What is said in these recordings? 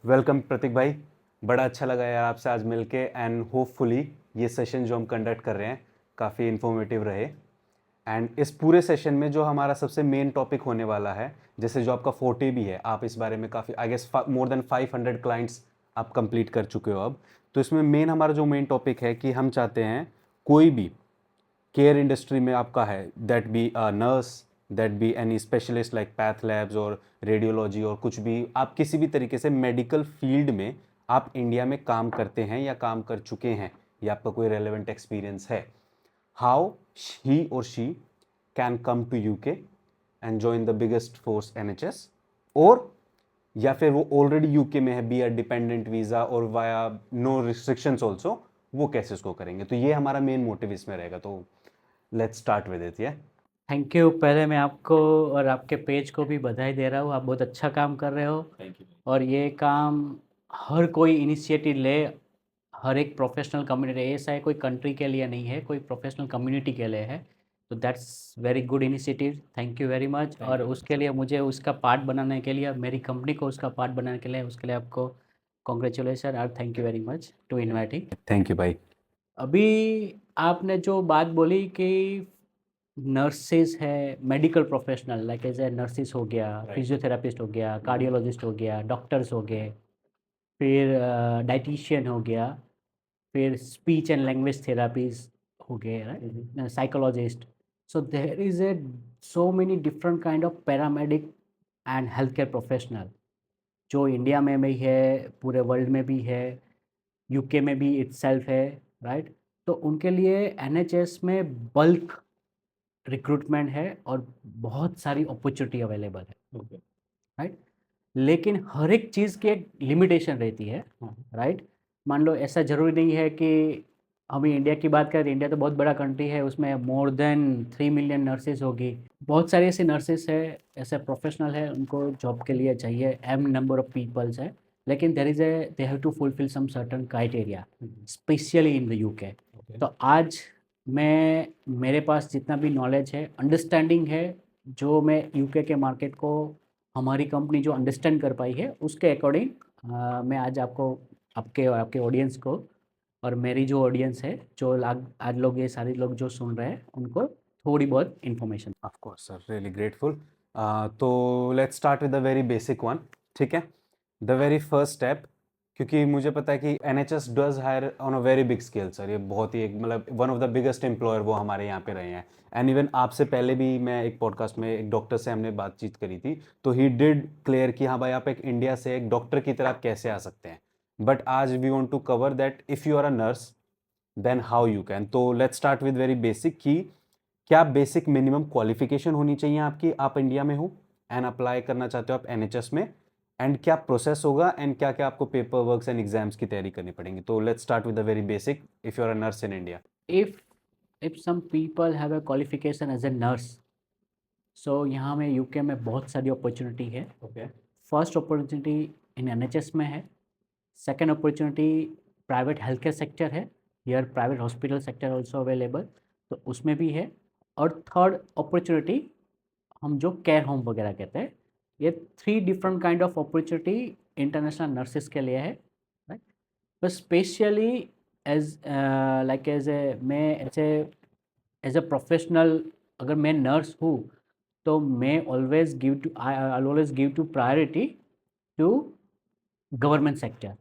Welcome प्रतीक भाई। बड़ा अच्छा लगा यार आपसे आज मिलके एंड होपफुली ये सेशन जो हम कंडक्ट कर रहे हैं काफ़ी इन्फॉर्मेटिव रहे। एंड इस पूरे सेशन में जो हमारा सबसे मेन टॉपिक होने वाला है, जैसे जो आपका फोर्टे भी है, आप इस बारे में काफ़ी I guess more than 500 clients आप कंप्लीट कर चुके हो अब। तो इसमें मेन हमारा जो मेन टॉपिक है कि हम चाहते हैं कोई भी केयर इंडस्ट्री में आपका है, that be nurse, that be any specialist like path labs और रेडियोलॉजी और कुछ भी, आप किसी भी तरीके से मेडिकल फील्ड में आप इंडिया में काम करते हैं या काम कर चुके हैं या आपका कोई रेलेवेंट एक्सपीरियंस है, हाउ ही और she can come to UK and join the biggest force NHS, और या फिर वो ऑलरेडी यूके में है, बी अ डिपेंडेंट वीज़ा और वाया नो रिस्ट्रिक्शंस ऑल्सो, वो कैसे उसको करेंगे। तो ये हमारा मेन मोटिव इसमें रहेगा। तो लेट्स स्टार्ट विद इट। या थैंक यू। पहले मैं आपको और आपके पेज को भी बधाई दे रहा हूँ। आप बहुत अच्छा काम कर रहे हो थैंक यू। और ये काम हर कोई इनिशिएटिव ले, हर एक प्रोफेशनल कम्युनिटी, ऐसा है कोई कंट्री के लिए नहीं है, कोई प्रोफेशनल कम्युनिटी के लिए है। तो that's very good initiative, thank you very much. और उसके लिए मुझे उसका पार्ट बनाने के लिए, मेरी कंपनी को उसका पार्ट बनाने के लिए, उसके लिए आपको कॉन्ग्रेचुलेसन और thank you very much to inviting. Thank you भाई। अभी आपने जो बात बोली कि नर्सेज है, medical professional like as a nurses हो गया, फिजियोथेरापिस्ट हो गया, कार्डियोलॉजिस्ट हो गया, डॉक्टर्स हो गए, फिर डाइटिशियन हो गया, फिर स्पीच एंड लैंग्वेज थेरापीज हो गए, psychologist. So there is a so many different kind of paramedic and health care professional जो इंडिया में भी है, पूरे वर्ल्ड में भी है, यूके में भी इट्सेल्फ है, राइट। तो उनके लिए एनएचएस में बल्क रिक्रूटमेंट है और बहुत सारी अपॉर्चुनिटी अवेलेबल है, राइट। लेकिन हर एक चीज़ की एक लिमिटेशन रहती है, राइट। मान लो ऐसा ज़रूरी नहीं है कि हम इंडिया की बात करें, इंडिया तो बहुत बड़ा कंट्री है, उसमें मोर देन 3 मिलियन नर्सेज होगी। बहुत सारे ऐसे नर्सेज है, ऐसे प्रोफेशनल है, उनको जॉब के लिए चाहिए एम नंबर ऑफ पीपल्स है, लेकिन they have to fulfil some certain criteria, specially in the UK. तो आज मैं, मेरे पास जितना भी नॉलेज है, अंडरस्टैंडिंग है, जो मैं यूके के मार्केट को, हमारी कंपनी जो अंडरस्टैंड कर पाई है, उसके अकॉर्डिंग मैं आज आपको, आपके और आपके ऑडियंस को, और मेरी जो ऑडियंस है, जो आज लोग, ये सारे लोग जो सुन रहे हैं, उनको थोड़ी बहुत information. Of course sir, really grateful. तो let's start with the very basic one. ठीक है, द वेरी फर्स्ट स्टेप, क्योंकि मुझे पता है कि NHS does hire on a very big scale sir. ये बहुत ही एक मतलब one of the biggest employer वो हमारे यहाँ पे रहे हैं। एंड इवन आपसे पहले भी मैं एक पॉडकास्ट में एक डॉक्टर से हमने बातचीत करी थी, तो ही डिड क्लियर कि हाँ भाई, आप एक इंडिया से एक डॉक्टर की तरह आप कैसे आ सकते हैं। बट आज we want to cover that if you are a nurse then how you can. तो let's start with very basic कि क्या बेसिक मिनिमम क्वालिफिकेशन होनी चाहिए आपकी, आप इंडिया में हो एंड अप्लाई करना चाहते हो आप एनएचएस में, एंड क्या प्रोसेस होगा एंड क्या क्या आपको पेपर वर्क्स एंड एग्जाम्स की तैयारी करनी पड़ेंगी। तो let's start with the very basic, if you are a nurse in India. If if some people have a qualification as a nurse, so यहाँ में यूके में बहुत सारी अपॉर्चुनिटी है। Okay. First opportunity in NHS में है, second opportunity private health care sector है, here private hospital sector also available, तो उसमें भी है। और थर्ड अपॉर्चुनिटी हम जो केयर होम वगैरह कहते हैं, ये three different kind of opportunity international nurses के लिए है, right. But specially as like as a, मैं ऐसे एज ए प्रोफेशनल, अगर मैं नर्स हूँ, तो मैं always give to, I always give to priority to government sector,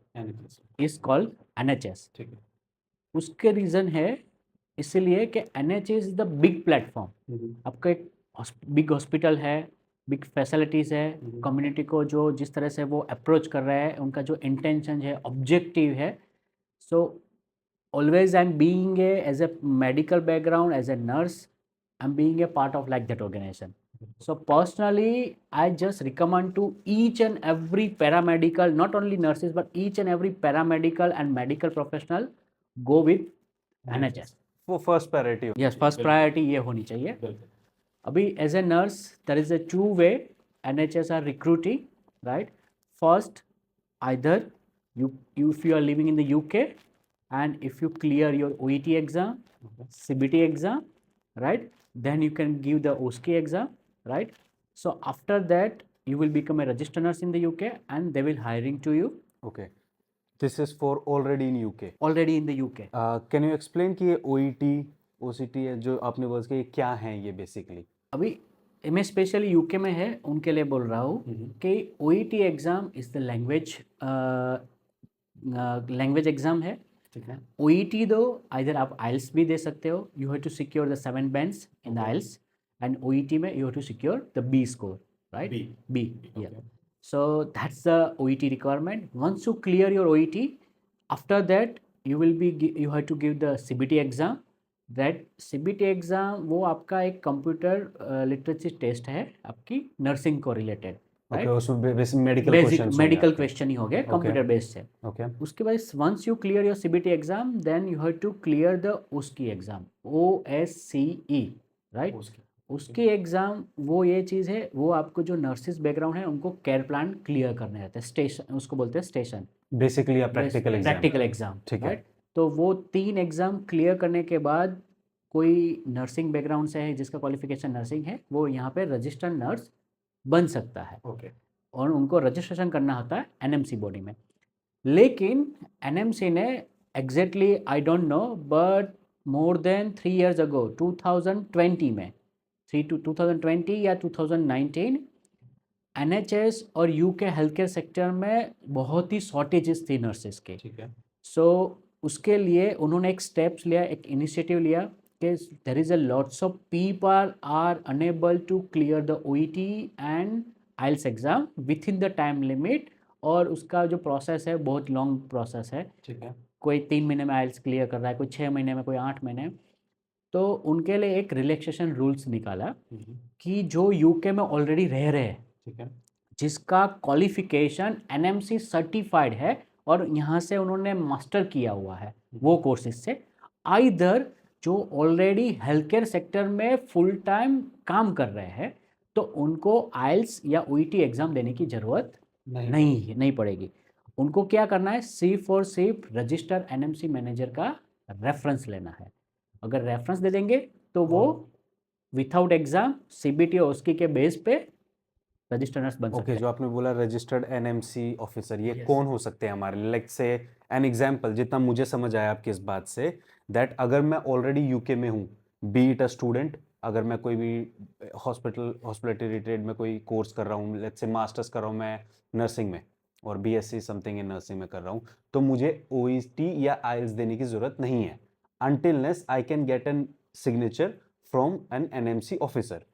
is called NHS. ठीक है। उसके रीज़न है इसीलिए कि NHS is the big platform. आपका एक बिग हॉस्पिटल है, बिग फैसिलिटीज़ है, कम्युनिटी को जो जिस तरह से वो अप्रोच कर रहे हैं, उनका जो इंटेंशन है, ऑब्जेक्टिव है। सो always I'm being a, as a medical background, as a nurse, I'm being a part of like that organization. So personally I just recommend to each and every paramedical, not only nurses but each and every paramedical and medical professional, go with NHS. वो first priority. Yes, first priority ये होनी चाहिए। अभी as a nurse there is a two way NHS are recruiting, right? First, either you if you are living in the UK and if you clear your OET exam, CBT exam, right, then you can give the OSCE exam, right. So after that you will become a registered nurse in the UK and they will hiring to you okay, this is for already in UK. already in the UK. Can you explain कि ये OET OCT है जो आपने words के, ये क्या हैं ये बेसिकली? अभी मैं स्पेशली यूके में है उनके लिए बोल रहा हूँ कि OET exam is the language exam है। ठीक है। OET दो आइधर आप आइल्स भी दे सकते हो, you have to secure the 7 bands in the IELTS, and OET में you have to secure the B score, right? B, yeah. So that's the OET requirement. Once you clear your OET, after that you have to give the CBT exam. That CBT exam वो आपका एक computer literacy test है आपकी nursing को related, okay, right? उसमें basic medical basic questions medical question ही हो गया, कंप्यूटर बेस्ड है। ओके, उसके बाद once you clear your CBT exam then you have to clear the उसकी एग्जाम OSCE, राइट? उसकी एग्ज़ाम वो ये चीज़ है, वो आपको जो नर्सिस बैकग्राउंड है उनको केयर प्लान क्लियर करने रहते हैं, स्टेशन उसको बोलते हैं station, basically practical exam. Practical exam, ठीक है। राइट? तो वो 3 एग्ज़ाम क्लियर करने के बाद कोई नर्सिंग बैकग्राउंड से है जिसका क्वालिफिकेशन नर्सिंग है, वो यहाँ पे रजिस्टर्ड नर्स बन सकता है। ओके, और उनको रजिस्ट्रेशन करना होता है NMC बॉडी में। लेकिन NMC ने exactly I don't know but more than 3 years अगो 2020 में 2020 या 2019 NHS और UK हेल्थ केयर सेक्टर में बहुत ही शॉर्टेजेस थी नर्सेस के। ठीक है। सो उसके लिए उन्होंने एक स्टेप्स लिया, एक इनिशिएटिव लिया कि there is a lots of people are unable to clear the OET and IELTS exam within the time limit, और उसका जो प्रोसेस है बहुत लॉन्ग प्रोसेस है। ठीक है। कोई 3 महीने में IELTS क्लियर कर रहा है, कोई 6 महीने में, कोई 8 महीने। तो उनके लिए एक रिलैक्सेशन रूल्स निकाला कि जो UK में ऑलरेडी रह रहे हैं, ठीक है। जिसका क्वालिफिकेशन NMC सर्टिफाइड है और यहाँ से उन्होंने मास्टर किया हुआ है वो कोर्सेज से, आइदर जो ऑलरेडी हेल्थ केयर सेक्टर में फुल टाइम काम कर रहे हैं, तो उनको IELTS या OET एग्ज़ाम देने की ज़रूरत नहीं पड़ेगी। उनको क्या करना है, सिर्फ और सिर्फ रजिस्टर NMC मैनेजर का रेफरेंस लेना है। अगर रेफरेंस दे देंगे तो वो विथआउट एग्ज़ाम CBT और उसकी के बेस पे रजिस्टर्ड नर्स बन सकते ओके, हैं। जो आपने बोला रजिस्टर्ड NMC ऑफिसर, ये Yes. कौन हो सकते हैं हमारे? लाइक से एन एग्जांपल, जितना मुझे समझ आया आपकी इस बात से, दैट अगर मैं ऑलरेडी यूके में हूँ, बी इट अ स्टूडेंट, अगर मैं कोई भी हॉस्पिटलिटी ट्रेड में कोई कोर्स कर रहा हूँ, लेट्स से मास्टर्स कर रहा हूँ मैं नर्सिंग में और BSc समथिंग इन नर्सिंग में कर रहा हूँ, तो मुझे OET या IELTS देने की ज़रूरत नहीं है until I can get an signature from an NMC officer.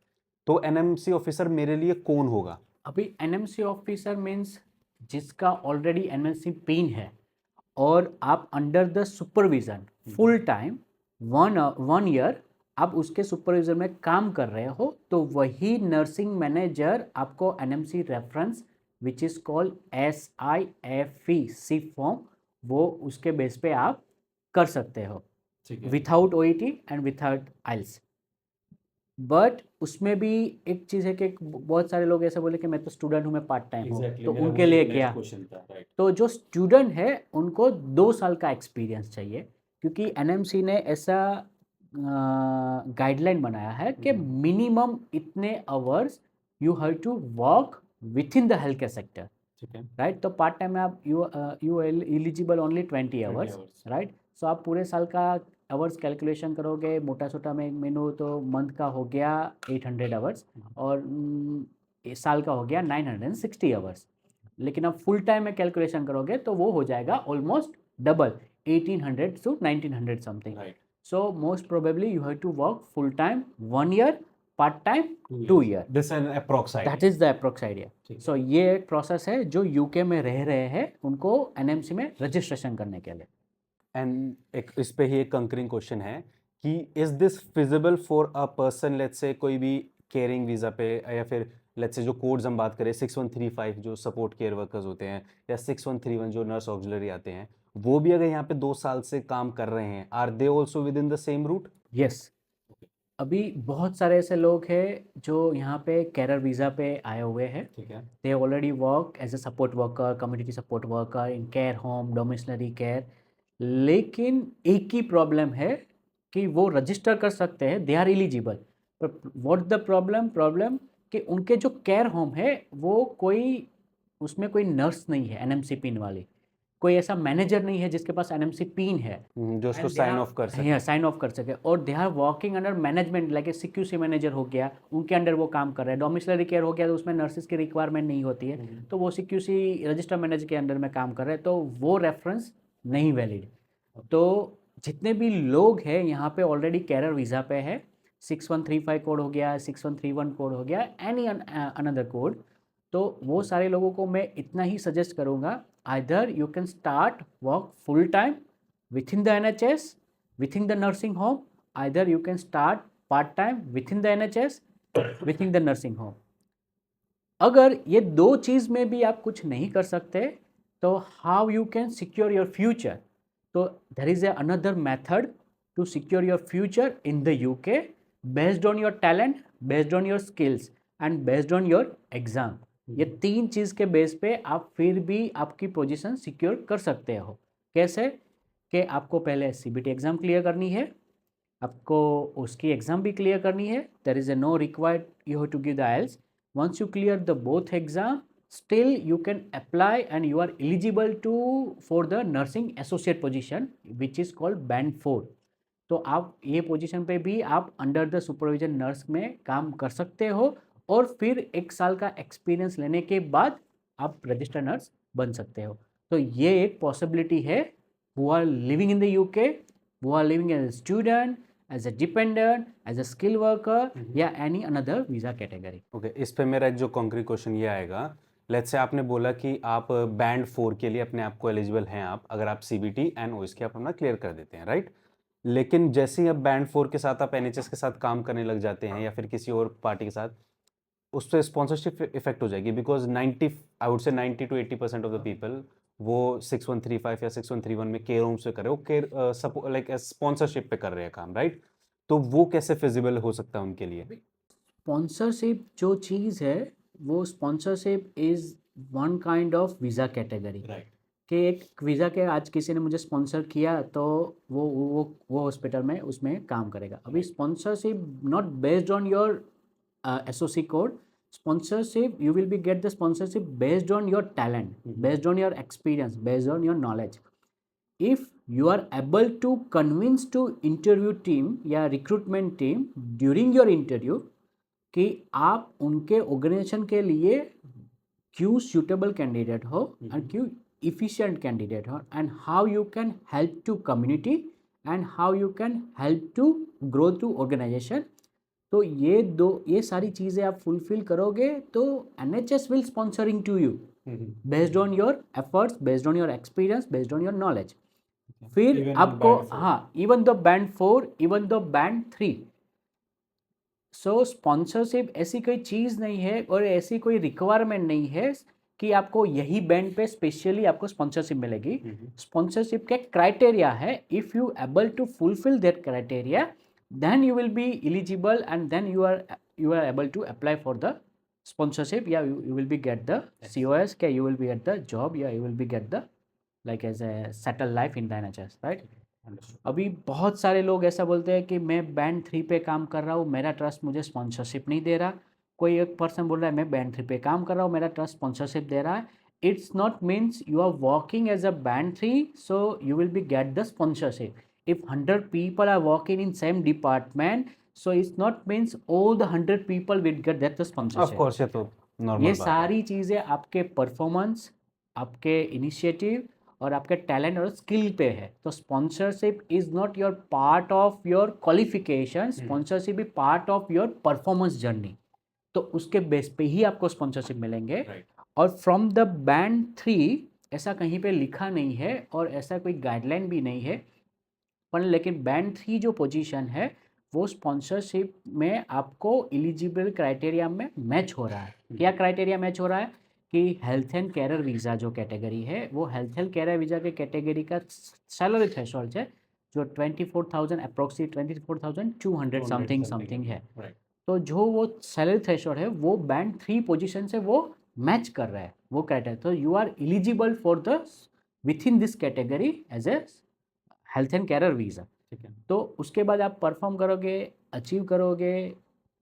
तो NMC ऑफिसर मेरे लिए कौन होगा? अभी NMC ऑफिसर मीन्स जिसका ऑलरेडी NMC पिन है और आप under the supervision full time 1 year आप उसके सुपरविजन में काम कर रहे हो, तो वही नर्सिंग मैनेजर आपको NMC reference which is called SIFE SIP form, वो उसके बेस पे आप कर सकते हो without OET and without IELTS। But उसमें भी एक चीज़ है कि बहुत सारे लोग ऐसे बोले कि मैं तो स्टूडेंट हूँ, मैं पार्ट टाइम हूँ, तो उनके लिए क्या? तो जो स्टूडेंट है उनको 2 साल का एक्सपीरियंस चाहिए, क्योंकि NMC ने ऐसा गाइडलाइन बनाया है कि मिनिमम इतने hours you have to work within the health care sector, right? तो पार्ट टाइम में आप you eligible only 20 hours, right? So आप पूरे साल का आवर्स कैलकुलेशन करोगे, मोटा छोटा में मेनू तो मंथ का हो गया 800 आवर्स और साल का हो गया 960 आवर्स। लेकिन आप फुल टाइम में कैलकुलेशन करोगे तो वो हो जाएगा almost double, 1800 to 1900 something. So most probably you have to work full time 1 year, part time 2 year। This an approx idea. That is the approx idea. So ये एक प्रोसेस है जो यूके में रह रहे हैं उनको NMC में रजिस्ट्रेशन करने के लिए। एंड एक इस पे ही एक कंकरिंग क्वेश्चन है कि is this feasible for a person, let's say कोई भी केयरिंग वीज़ा पे, या फिर लेट्स से जो कोड्स हम बात करें 6135 जो सपोर्ट केयर वर्कर्स होते हैं, या 6131 जो नर्स ऑक्सिलरी आते हैं, वो भी अगर यहाँ पे 2 साल से काम कर रहे हैं, are they also within the same route? Yes, अभी बहुत सारे ऐसे लोग हैं जो यहाँ पे कैरियर वीज़ा पे आए हुए हैं। ठीक है। They already work as a support worker, community support worker in care home, domiciliary care. लेकिन एक ही प्रॉब्लम है कि वो रजिस्टर कर सकते हैं, दे आर एलिजिबल, पर व्हाट द प्रॉब्लम कि उनके जो केयर होम है वो कोई उसमें कोई नर्स नहीं है एनएमसी पिन वाली, कोई ऐसा मैनेजर नहीं है जिसके पास एनएमसी पिन है जो उसको साइन ऑफ कर सके। साइन ऑफ कर सके, और they are working under management like a CQC manager हो गया, उनके अंडर वो काम कर रहे हैं। डोमिसिलरी केयर हो गया तो उसमें नर्सेज की रिक्वायरमेंट नहीं होती है, तो वो सीक्यूसी रजिस्टर मैनेजर के अंडर में काम कर रहे हैं, तो वो रेफरेंस नहीं वैलिड। तो जितने भी लोग हैं यहाँ पे ऑलरेडी कैरियर वीज़ा पे है, 6135 कोड हो गया, 6131 कोड हो गया, एनी अनदर कोड, तो वो सारे लोगों को मैं इतना ही सजेस्ट करूँगा, either you can start work full time within the NHS, within the nursing home, either you can start part time within the NHS, within the nursing home. अगर ये दो चीज़ में भी आप कुछ नहीं कर सकते तो how you can secure your future, तो there is another method to secure your future in the UK based on your talent, based on your skills and based on your exam. ये तीन चीज़ के बेस पे आप फिर भी आपकी position secure कर सकते हो। कैसे कि आपको पहले सीबीटी एग्ज़ाम क्लियर करनी है, आपको उसकी एग्ज़ाम भी क्लियर करनी है, there is no required you have to give the IELTS. Once you clear the both exam still you can apply and you are eligible to for the nursing associate position which is called band 4। तो आप ये position पे भी आप under the supervision nurse में काम कर सकते हो, और फिर 1 साल का एक्सपीरियंस लेने के बाद आप रजिस्टर नर्स बन सकते हो। तो ये एक पॉसिबिलिटी है who are living in the UK, who are living as a student, as a dependent, as a skilled worker, या any another visa category. Okay, इस पे मेरा एक जो कॉन्क्रीट क्वेश्चन ये आएगा, लेट्स से आपने बोला कि आप बैंड 4 के लिए अपने आप को एलिजिबल हैं आप, अगर आप सीबीटी एंड ओएसके आप अपना क्लियर कर देते हैं, राइट? लेकिन जैसे ही अब बैंड 4 के साथ आप एनएचएस के साथ काम करने लग जाते हैं या फिर किसी और पार्टी के साथ, उस पर स्पॉन्सरशिप इफेक्ट हो जाएगी, because 90 I would say 90 to 80% of the people वो 6135 या 6131 में केयर होम्स पे कर रहे हो, केयर लाइक स्पॉन्सरशिप पे कर रहे हैं काम, राइट? तो वो कैसे फिजिबल हो सकता है उनके लिए? स्पॉन्सरशिप जो चीज़ है वो sponsorship is one kind of visa category, right. कि एक वीज़ा के आज किसी ने मुझे स्पॉन्सर किया तो वो हॉस्पिटल में उसमें काम करेगा। अभी sponsorship not based on your SOC code, sponsorship you will be get the sponsorship based on your talent, based on your experience, based on your knowledge. If you are able to convince to interview team या recruitment team during your interview कि आप उनके organisation के लिए क्यों suitable candidate हो और क्यों efficient candidate हो, and how you can help to community and how you can help to grow to organization, तो ये सारी चीज़ें आप फुलफिल करोगे तो NHS will sponsoring to you based on your efforts, based on your experience, based on your knowledge. फिर आपको even the band 4, even the band 3, so sponsorship ऐसी कोई चीज़ नहीं है और ऐसी कोई रिक्वायरमेंट नहीं है कि आपको यही बैंड पे स्पेशली आपको स्पॉन्सरशिप मिलेगी। स्पॉन्सरशिप के क्राइटेरिया है, if you able to fulfil that criteria then you will be eligible and then you are able to apply for the sponsorship, yeah, you will be get the COS, okay, you will be get the job, yeah, you will be get the like as a settled life in the NHS, right? अभी बहुत सारे लोग ऐसा बोलते हैं कि मैं band 3 पे काम कर रहा हूँ, मेरा ट्रस्ट मुझे स्पॉन्सरशिप नहीं दे रहा। कोई एक पर्सन बोल रहा है मैं बैंड 3 पे काम कर रहा हूँ, मेरा ट्रस्ट स्पॉन्सरशिप दे रहा है। It's not means you are working as a band 3 so you will be get the sponsorship. If 100 people are working in same department, so it's not means all the 100 people will get that the sponsorship. Of course, ये तो normal ये बात है। सारी चीज़ें आपके performance, आपके initiative और आपके टैलेंट और स्किल पे है। तो sponsorship is not your part of your qualification, sponsorship is part of your performance journey. तो उसके बेस पे ही आपको स्पॉन्सरशिप मिलेंगे। और फ्रॉम द बैंड 3 ऐसा कहीं पे लिखा नहीं है और ऐसा कोई गाइडलाइन भी नहीं है, पर लेकिन बैंड 3 जो पोजीशन है वो स्पॉन्सरशिप में आपको एलिजिबल क्राइटेरिया में मैच हो रहा है। क्या क्राइटेरिया मैच हो रहा है कि हेल्थ एंड केयर वीज़ा जो कैटेगरी है वो हेल्थ एंड केयर वीज़ा के कैटेगरी का सैलरी थ्रेशोल्ड है जो 24,000 अप्रोक्सीमेट 24,200 समथिंग है। तो जो वो सैलरी थ्रेशोल्ड है वो बैंड 3 पोजीशन से वो मैच कर रहा है वो क्राइटेरिया। तो you are eligible for the within this category as a health and care visa. ठीक है, तो उसके बाद आप परफॉर्म करोगे, अचीव करोगे,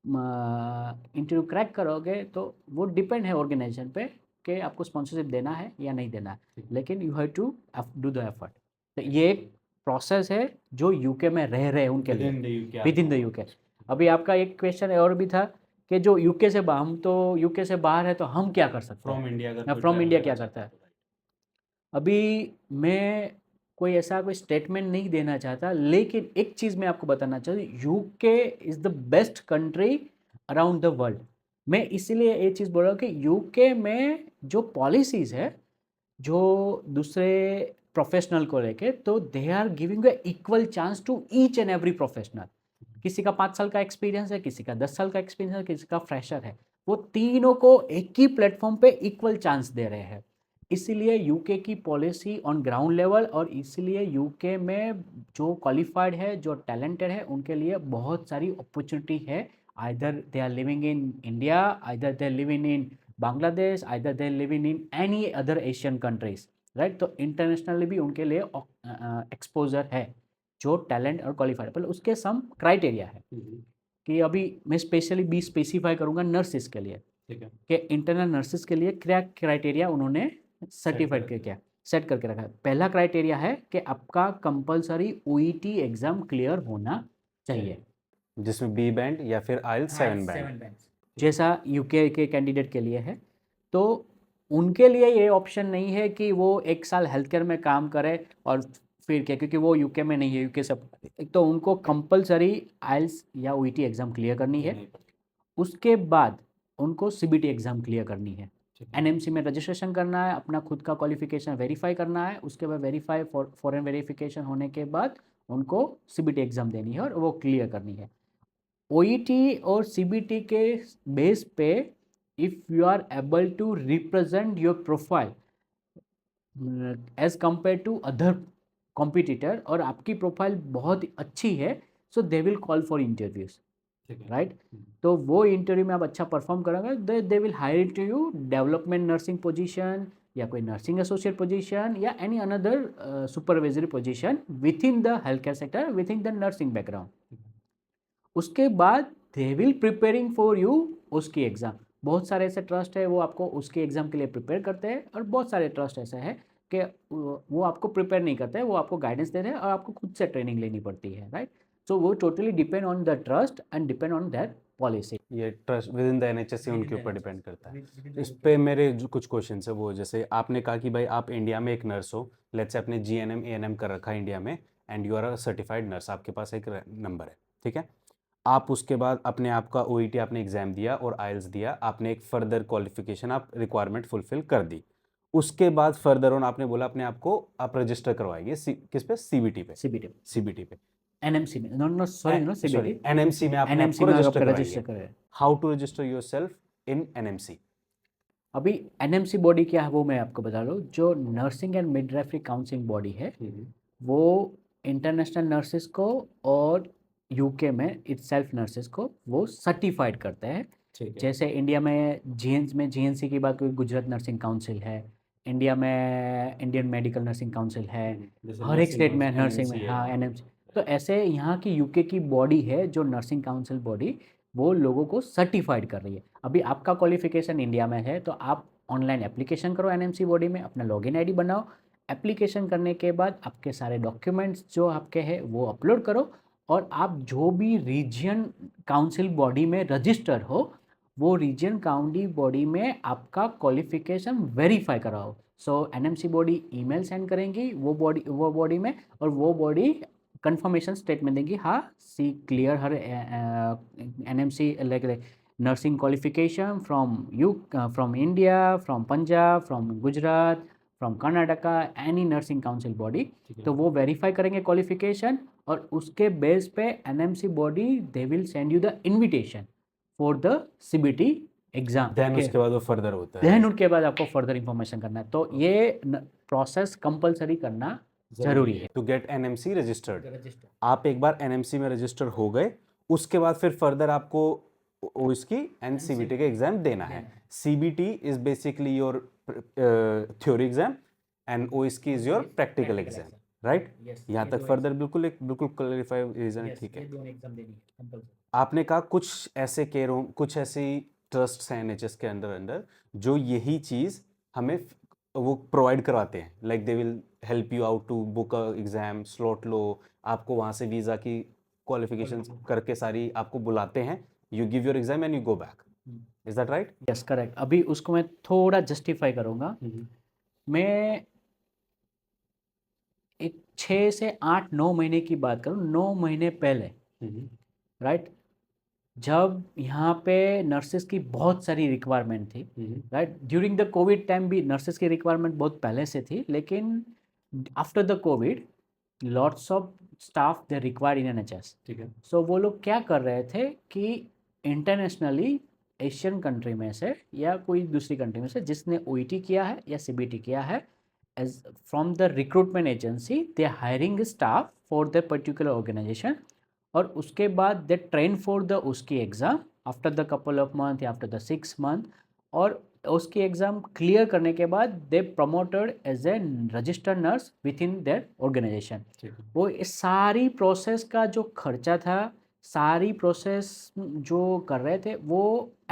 इंटरव्यू क्रैक करोगे तो वो डिपेंड है ऑर्गेनाइजेशन पे कि आपको स्पॉन्सरशिप देना है या नहीं देना है, लेकिन you have to do the effort. तो ये एक प्रोसेस है जो यूके में रह रहे हैं उनके लिए, विद इन द यूके। अभी आपका एक क्वेश्चन और भी था कि जो यूके से बाहर, हम तो यूके से बाहर है तो हम क्या कर सकते हैं, फ्रॉम इंडिया अगर फ्रॉम इंडिया क्या करता है। अभी मैं कोई ऐसा कोई स्टेटमेंट नहीं देना चाहता, लेकिन एक चीज़ मैं आपको बताना चाहता हूँ, UK is the best country around the world. मैं इसीलिए ये चीज़ बोल रहा हूँ कि यूके में जो पॉलिसीज़ है, जो दूसरे प्रोफेशनल को लेके, तो they are giving a equal chance to each and every professional. किसी का 5 साल का एक्सपीरियंस है, किसी का 10 साल का एक्सपीरियंस है, किसी का फ्रेशर है, वो तीनों को एक ही प्लेटफॉर्म पे इक्वल चांस दे रहे हैं। इसीलिए यूके की पॉलिसी ऑन ग्राउंड लेवल, और इसीलिए यूके में जो क्वालिफाइड है, जो टैलेंटेड है, उनके लिए बहुत सारी अपॉर्चुनिटी है। Either they are living in India, either they are living in Bangladesh, either they are living in any other Asian countries, right. तो इंटरनेशनली भी उनके लिए एक्सपोजर है जो टैलेंट और क्वालिफाइड। पर उसके सम क्राइटेरिया है कि अभी मैं स्पेशली भी स्पेसिफाई करूंगा नर्सिस के लिए, ठीक है। कि इंटरनल नर्सिस के लिए क्या क्राइटेरिया उन्होंने सर्टिफाइड के क्या सेट करके रखा है। पहला क्राइटेरिया है कि आपका कंपलसरी ओईटी एग्जाम क्लियर होना चाहिए, जिसमें बी बैंड या फिर आइल्स 7 बैंड। जैसा यूके के कैंडिडेट के लिए है। तो उनके लिए ये ऑप्शन नहीं है कि वो 1 साल हेल्थ केयर में काम करे और फिर क्या, क्योंकि वो यूके में नहीं है, यूके से एक तो उनको कंपलसरी आइल्स या ओईटी एग्ज़ाम क्लियर करनी है। उसके बाद उनको सीबीटी एग्ज़ाम क्लियर करनी है, एनएमसी में रजिस्ट्रेशन करना है, अपना खुद का क्वालिफिकेशन वेरीफाई करना है। उसके बाद वेरीफाई फॉरेन वेरिफिकेशन होने के बाद उनको सीबीटी एग्ज़ाम देनी है और वो क्लियर करनी है। ओईटी और सीबीटी के बेस पे if you are able to represent your profile as compare to other competitor, और आपकी प्रोफाइल बहुत अच्छी है, so they will call for interviews, right. तो वो इंटरव्यू में आप अच्छा परफॉर्म करोगे, they will hire to you development nursing position, या कोई नर्सिंग एसोसिएट पोजीशन, या any another supervisory position within the health care sector, within the nursing background. उसके बाद they will preparing for you उसकी exam. बहुत सारे ऐसे trust है वो आपको उसके एग्ज़ाम के लिए प्रिपेयर करते हैं, और बहुत सारे ट्रस्ट ऐसे हैं कि वो आपको प्रिपेयर नहीं करते हैं, वो आपको गाइडेंस दे रहे हैं और आपको खुद से ट्रेनिंग लेनी पड़ती है, राइट। सो वो totally depend on the trust and depend on that policy. ये trust within the NHS ही उनके ऊपर डिपेंड करता है। इस पे मेरे जो कुछ क्वेश्चन है वो, जैसे आपने कहा कि भाई आप इंडिया में एक नर्स हो, लेट्स से आपने जीएनएम एएनएम कर रखा है इंडिया में, and you are a certified nurse, आपके पास एक नंबर है, ठीक है। आप उसके बाद अपने आप का ओईटी आपने एग्जाम दिया और आइल्स दिया, आपने एक फर्दर क्वालिफिकेशन आप रिक्वायरमेंट फुलफिल कर दी। उसके बाद फर्दर ऑन आपने बोला अपने आप को आप रजिस्टर करवाएंगे किस पे, सीबीटी पे। सीबीटी पे, एनएमसी में, no sorry, no CBT, NMC में आपने एनएमसी आपको में रजिस्टर आपका रजिस्टर करवाएंगे। करें। How to register yourself in NMC? अभी एनएमसी बॉडी क्या है वो मैं आपको बता दूँ। जो nursing and midwifery counselling body है, वो इंटरनेशनल नर्सेस को और यूके में इटसेल्फ नर्सेस को वो सर्टिफाइड करते हैं। जैसे इंडिया में जीएनसी की बात करें, गुजरात नर्सिंग काउंसिल है, इंडिया में इंडियन मेडिकल नर्सिंग काउंसिल है, हर एक स्टेट में नर्सिंग में, हाँ, एनएमसी। तो ऐसे यहाँ की यूके की बॉडी है जो नर्सिंग काउंसिल बॉडी, वो लोगों को सर्टिफाइड कर रही है। अभी आपका क्वालिफिकेशन इंडिया में है तो आप ऑनलाइन एप्लीकेशन करो एनएमसी बॉडी में, अपना लॉगिन आईडी बनाओ। एप्लीकेशन करने के बाद आपके सारे डॉक्यूमेंट्स जो आपके हैं वो अपलोड करो, और आप जो भी रीजन काउंसिल बॉडी में रजिस्टर हो, वो रीजन काउंटी बॉडी में आपका क्वालिफिकेशन वेरीफाई कराओ। सो एनएमसी बॉडी ईमेल सेंड करेंगी वो बॉडी में, और वो बॉडी कंफर्मेशन स्टेटमेंट देंगी, हाँ she clear her NMC like nursing qualification from India, from Punjab, from Gujarat, from Karnataka, any nursing council body। तो वो वेरीफाई करेंगे क्वालिफिकेशन, और उसके बेस पे NMC body they will send you the invitation for the CBT exam. Then उसके बाद वो further होता है। देन उनके बाद आपको फर्दर इंफॉर्मेशन करना है। तो ये प्रोसेस कंपलसरी करना जरूरी है टू गेट एनएमसी रजिस्टर्ड। आप एक बार एनएमसी में रजिस्टर हो गए, उसके बाद फिर फर्दर आपको ओएसकी एंड सीबीटी का एग्जाम देना है। CBT is basically your theory exam and OSCE is your practical exam, right. यहाँ तक फर्दर बिल्कुल क्लैरिफाई रीजन, ठीक है। आपने कहा कुछ ऐसे केयर होम, कुछ ऐसी ट्रस्ट्स हैं एनएचएस के अंदर अंदर जो यही चीज़ हमें वो प्रोवाइड करवाते हैं, like they will help you out to book a exam, slot लो, आपको वहाँ से वीज़ा की क्वालिफिकेशंस करके सारी आपको बुलाते हैं, you give your exam and you go back, is that right? Yes correct. अभी उसको मैं थोड़ा जस्टिफाई करूँगा। मैं एक 6 से 8-9 महीने की बात करूँ, 9 महीने पहले, राइट, जब यहाँ पे नर्सेस की बहुत सारी रिक्वायरमेंट थी, right, during the Covid time भी नर्सेस की रिक्वायरमेंट बहुत पहले से थी, लेकिन after the Covid lots of staff they required in NHS. ठीक है। सो वो लोग क्या कर रहे थे कि इंटरनेशनली एशियन कंट्री में से या कोई दूसरी कंट्री में से जिसने ओईटी किया है या सीबीटी किया है, as from the recruitment agency they are hiring staff for the particular organization, और उसके बाद दे ट्रेन फॉर द उसकी exam after the couple of month या आफ्टर द 6 मंथ, और उसकी एग्ज़ाम क्लियर करने के बाद they promoted as a registered nurse within their organisation. वो इस सारी प्रोसेस का जो खर्चा था, सारी प्रोसेस जो कर रहे थे वो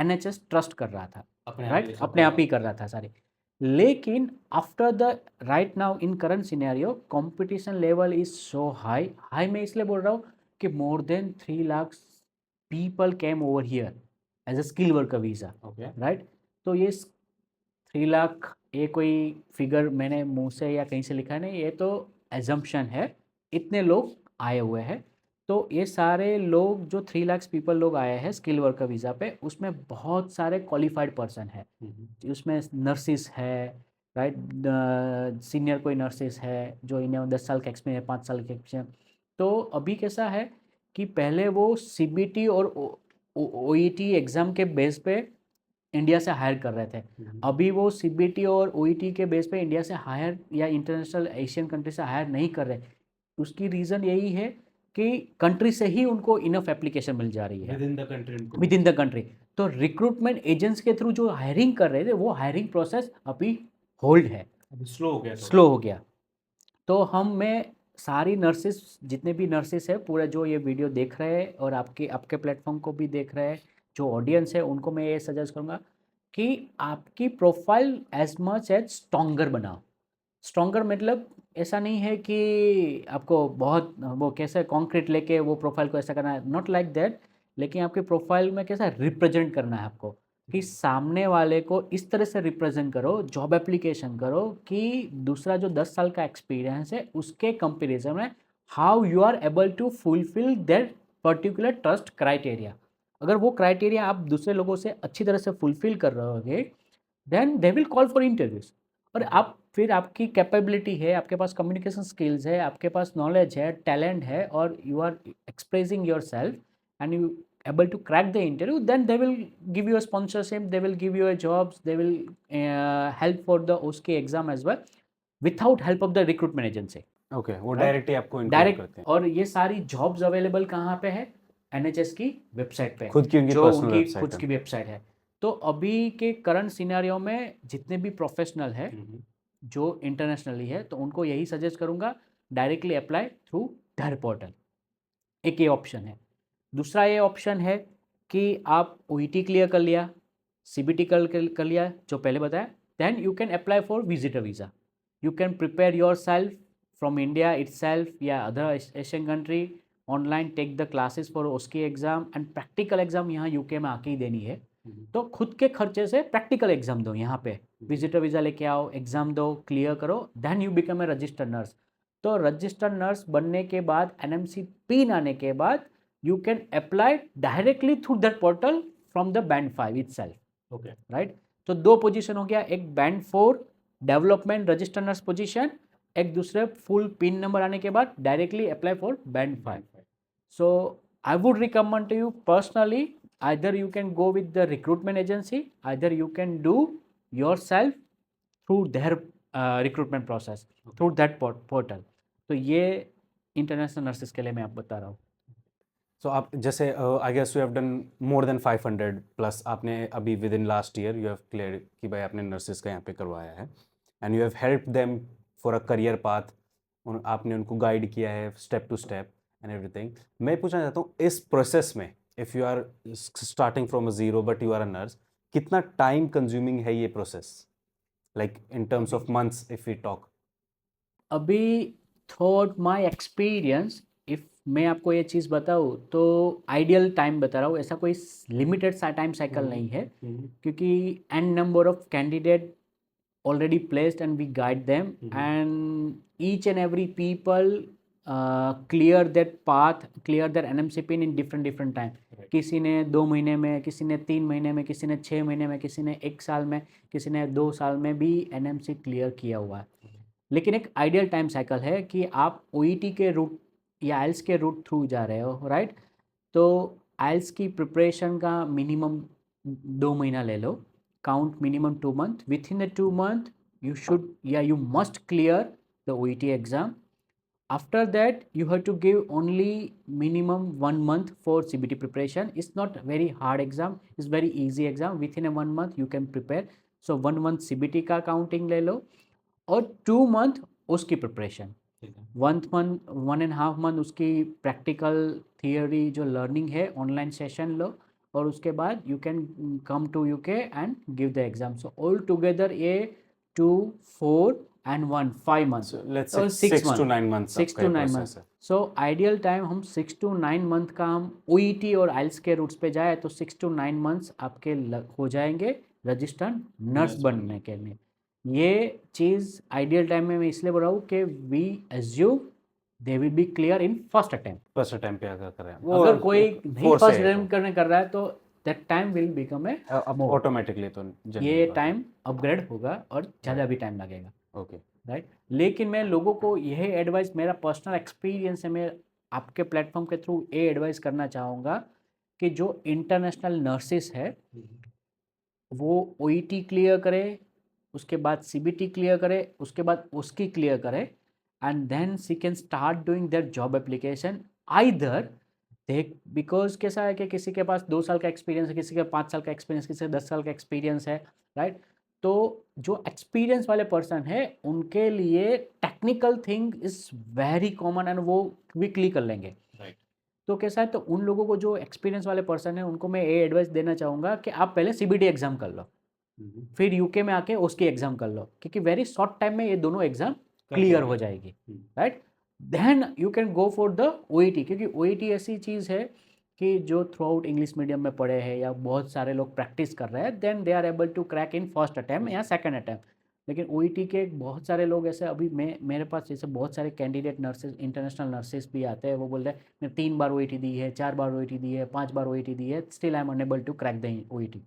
एनएचएस ट्रस्ट कर रहा था, राइट, अपने आप ही कर रहा था सारी। लेकिन after the right now in current scenario competition level is so high, high मैं इसलिए बोल रहा हूँ कि more than 3 lakh people came over here as a skill worker visa, right. तो ये 3 लाख ये कोई फिगर मैंने मुंह से या कहीं से लिखा नहीं, ये तो एजम्पशन है, इतने लोग आए हुए हैं। तो ये सारे लोग जो 3 लाख पीपल लोग आए हैं स्किल वर्कर वीज़ा पे, उसमें बहुत सारे क्वालिफाइड पर्सन है, उसमें नर्सिस है, राइट, सीनियर कोई नर्सिस है जो इन्हें 10 साल का एक्सपीरियंस है, 5 साल का एक्सपीरियंस। तो अभी कैसा है कि पहले वो सीबीटी और ओईटी एग्ज़ाम के बेस पे इंडिया से हायर कर रहे थे, अभी वो सीबीटी और ओईटी के बेस पे इंडिया से हायर या इंटरनेशनल एशियन कंट्री से हायर नहीं कर रहे। उसकी रीज़न यही है कि कंट्री से ही उनको इनफ एप्लीकेशन मिल जा रही है विद इन द कंट्री। तो रिक्रूटमेंट एजेंट्स के थ्रू जो हायरिंग कर रहे थे वो हायरिंग प्रोसेस अभी होल्ड है, अभी स्लो हो गया, स्लो हो गया। तो मैं सारी नर्सेस, जितने भी नर्सेस है पूरा जो ये वीडियो देख रहे हैं और आपके प्लेटफॉर्म को भी देख रहे हैं, जो ऑडियंस है उनको मैं ये सजेस्ट करूँगा कि आपकी profile as much as stronger बनाओ। स्ट्रॉन्गर मतलब ऐसा नहीं है कि आपको बहुत वो कैसे कॉन्क्रीट लेके वो प्रोफाइल को ऐसा करना है, नॉट लाइक दैट, लेकिन आपकी प्रोफाइल में कैसा रिप्रेजेंट करना है आपको, कि सामने वाले को इस तरह से रिप्रेजेंट करो, जॉब एप्लीकेशन करो कि दूसरा जो 10 साल का एक्सपीरियंस है उसके कंपेरिजन में how you are able to fulfil that particular trust criteria. अगर वो क्राइटेरिया आप दूसरे लोगों से अच्छी तरह से फुलफिल कर रहे होगे, then they will call for interviews. और आप फिर आपकी कैपेबिलिटी है, आपके पास कम्युनिकेशन स्किल्स है, आपके पास नॉलेज है, टैलेंट है, और you are expressing yourself and you able to crack the interview, then they will give you a sponsorship, they will give you a jobs, they will help for the OSCE exam as well without help of the recruitment agency। Okay, वो Right? Directly आपको include direct, करते हैं, और ये सारी jobs available कहाँ पे है, एनएचएस की वेबसाइट पे, खुद की उनकी जो पर्सनल उनकी वेबसाइट खुद की वेबसाइट है। तो अभी के करंट सिनेरियो में जितने भी प्रोफेशनल है जो इंटरनेशनली है, तो उनको यही सजेस्ट करूँगा directly apply through their portal, एक ये ऑप्शन है। दूसरा ये ऑप्शन है कि आप ओईटी क्लियर कर लिया, सीबीटी कर लिया जो पहले बताया, then you can apply for visitor visa. You can prepare yourself from India itself या other Asian country, online take the classes for OSCE exam and practical exam यहाँ UK में आके ही देनी है। तो खुद के खर्चे से प्रैक्टिकल एग्ज़ाम दो, यहाँ पे विजिटर वीज़ा लेके आओ, एग्ज़ाम दो, क्लियर करो, then you become a registered nurse. तो रजिस्टर्ड नर्स बनने के बाद, एनएमसी पिन आने के बाद, you can apply directly through that portal from the band 5 itself, okay, right। तो दो पोजीशन हो गया, एक band 4 development registered nurse position, एक दूसरे फुल पिन नंबर आने के बाद directly apply for band 5। So I would recommend to you personally, either you can go with the recruitment agency, either you can do yourself through their recruitment process through that portal। तो ये international nurses के लिए मैं आप बता रहा हूँ। So आप जैसे I guess you have done more than 500 plus, आपने अभी within last year you have clear कि भाई आपने नर्सेस का यहाँ पे करवाया है and you have help them for a career path, आपने उनको गाइड किया है step to step and everything. मैं पूछना चाहता हूँ इस प्रोसेस में, if you are starting from a zero but you are a nurse, कितना टाइम कंज्यूमिंग है ये प्रोसेस, like in terms of months if we talk? अभी थॉट माय एक्सपीरियंस, इफ मैं आपको ये चीज़ बताऊँ तो आइडियल टाइम बता रहा हूँ, ऐसा कोई लिमिटेड सा टाइम साइकिल नहीं है, क्योंकि an number of candidate already placed and we guide them, and each and every people clear that path, clear their NMC pin in different time. किसी ने 2 महीने में, किसी ने 3 महीने में, किसी ने 6 महीने में, किसी ने 1 साल में, किसी ने 2 साल में भी NMC क्लियर किया हुआ है। लेकिन एक आइडियल टाइम साइकिल है कि आप OET के रूट या आइल्स के रूट थ्रू जा रहे हो, राइट? तो आइल्स की प्रिपरेशन का मिनिमम 2 महीना ले लो, count minimum 2 months. Within the 2 months, you must clear the OET exam. After that, you have to give only minimum 1 month for CBT preparation. It's not very hard exam, it's very easy exam. Within a 1 month you can prepare. So 1 month CBT का counting ले लो और 2 month उसकी preparation, 1.5 month उसकी practical theory जो learning है online session लो, और उसके बाद you can come to UK and give the exam. So all together ये 2, 4 and 1 5 months, लेट्स और से 6 to 9 months 6 to 9 months. So ideal time हम 6 to 9 मंथ का हम OET और आइल्स के रूट्स पे जाए तो 6 to 9 मंथ्स आपके हो जाएंगे रजिस्टर्ड नर्स बनने के लिए. ये चीज़ आइडियल टाइम में मैं इसलिए बोल रहा हूँ कि we assume they will be clear in first attempt. First attempt पे अगर कर रहे हैं, अगर कोई नहीं फर्स्ट अटेम्प्ट करने कर रहा है तो that time will become a automatically तो ये टाइम अपग्रेड होगा और ज़्यादा भी टाइम लगेगा. Okay, right. लेकिन मैं लोगों को यह एडवाइस, मेरा पर्सनल एक्सपीरियंस है, मैं आपके प्लेटफॉर्म के थ्रू ये एडवाइस करना चाहूँगा कि जो इंटरनेशनल नर्सेस है वो OET क्लियर करे, उसके बाद CBT क्लियर करे, उसके बाद उसकी क्लियर करे, and then she can start doing their job application. Either देख, बिकॉज कैसा है कि किसी के पास 2 साल का एक्सपीरियंस है, किसी के 5 साल का एक्सपीरियंस, किसी के 10 साल का एक्सपीरियंस है, राइट? तो जो एक्सपीरियंस वाले पर्सन है उनके लिए technical thing is very common and वो क्विकली कर लेंगे. तो कैसा है, तो उन लोगों को जो एक्सपीरियंस वाले पर्सन है उनको मैं ये एडवाइस देना चाहूँगा कि आप पहले CBT एग्ज़ाम कर लो, फिर UK में आके उसकी एग्ज़ाम कर लो, क्योंकि वेरी शॉर्ट टाइम में ये दोनों एग्ज़ाम क्लियर हो जाएगी, right? Then you can go for the OET, क्योंकि OET ऐसी चीज़ है कि जो थ्रू आउट इंग्लिश मीडियम में पढ़े हैं या बहुत सारे लोग प्रैक्टिस कर रहे हैं, then they are able to crack in first attempt या सेकंड अटैम्प्ट. लेकिन OET के बहुत सारे लोग ऐसे, अभी मेरे पास जैसे बहुत सारे कैंडिडेट नर्सेज, इंटरनेशनल नर्सेज भी आते हैं, वो बोल रहे हैं मैं 3 बार OET दी है, 4 बार OET दी है, 5 बार OET दी है, still I am unable to crack the OET.